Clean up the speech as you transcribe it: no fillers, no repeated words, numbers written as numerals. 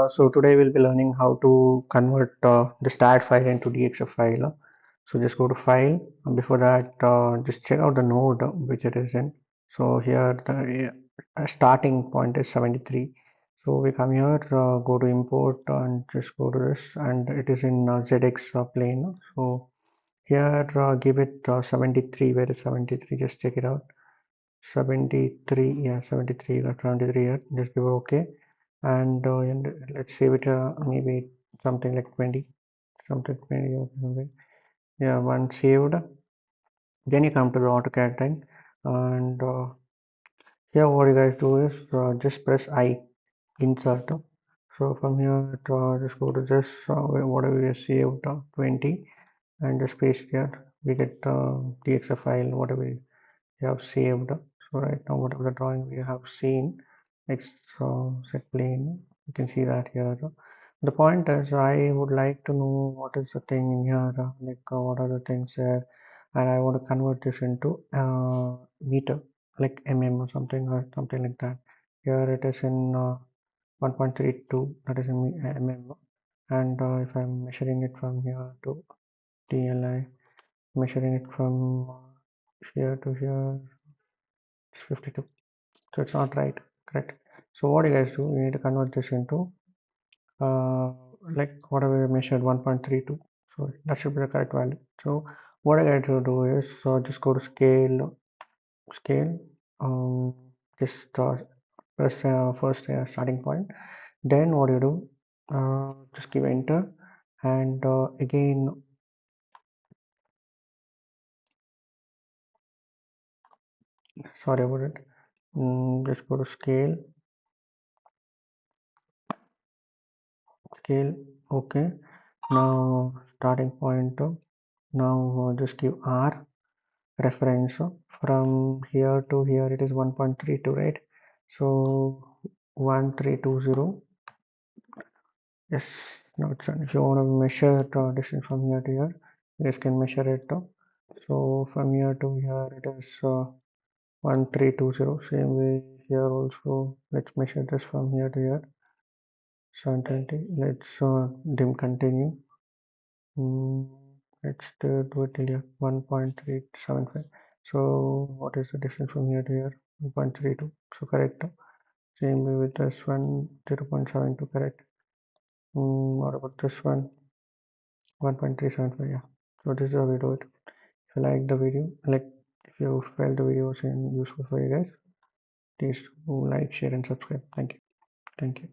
So today we'll be learning how to convert the STAAD file into DXF file. So just go to File. And before that, just check out the node which it is in. So here the starting point is 73. So we come here, go to Import and just go to this, and it is in ZX plane. So here give it 73. Where is 73? Just check it out. 73, yeah, 73, got 73 here. Just give it OK, and let's save it. Maybe something like 20, something 20 or something. Yeah, once saved, then you come to the AutoCAD thing, and here what you guys do is just press I, insert. So from here, just go to this whatever we saved, 20, and just paste here. We get DXF file, whatever you have saved. So right now, whatever the drawing we have seen, it's set plane. You can see that here. The point is, I would like to know what is the thing in here, what are the things there, and I want to convert this into meter, like or something like that. Here it is in 1.32, that is in mm, and if I'm measuring it from here to TLI, measuring it from here to here, it's 52. So it's not right, correct? So what you guys do, you need to convert this into uh, like whatever we measured, 1.32. So that should be the correct value. So what I got to do is just go to scale, just press first starting point. Then what you do, just give enter, and again, sorry about it. Just go to scale, okay. Now starting point. Now just give R reference. From here to here it is 1.32, right? So 1320. Yes, now it's done. If you want to measure the distance from here to here, you guys can measure it. So from here to here it is 1320. Same way here also. Let's measure this from here to here. 720. Let's dim continue. Mm, let's do it till here, 1.375. So what is the distance from here to here? 1.32. So correct. Same way with this one, 0.72, correct. What about this one? 1.375. Yeah. So this is how we do it. If you like the video, if you felt the video was useful for you guys, please do like, share, and subscribe. Thank you. Thank you.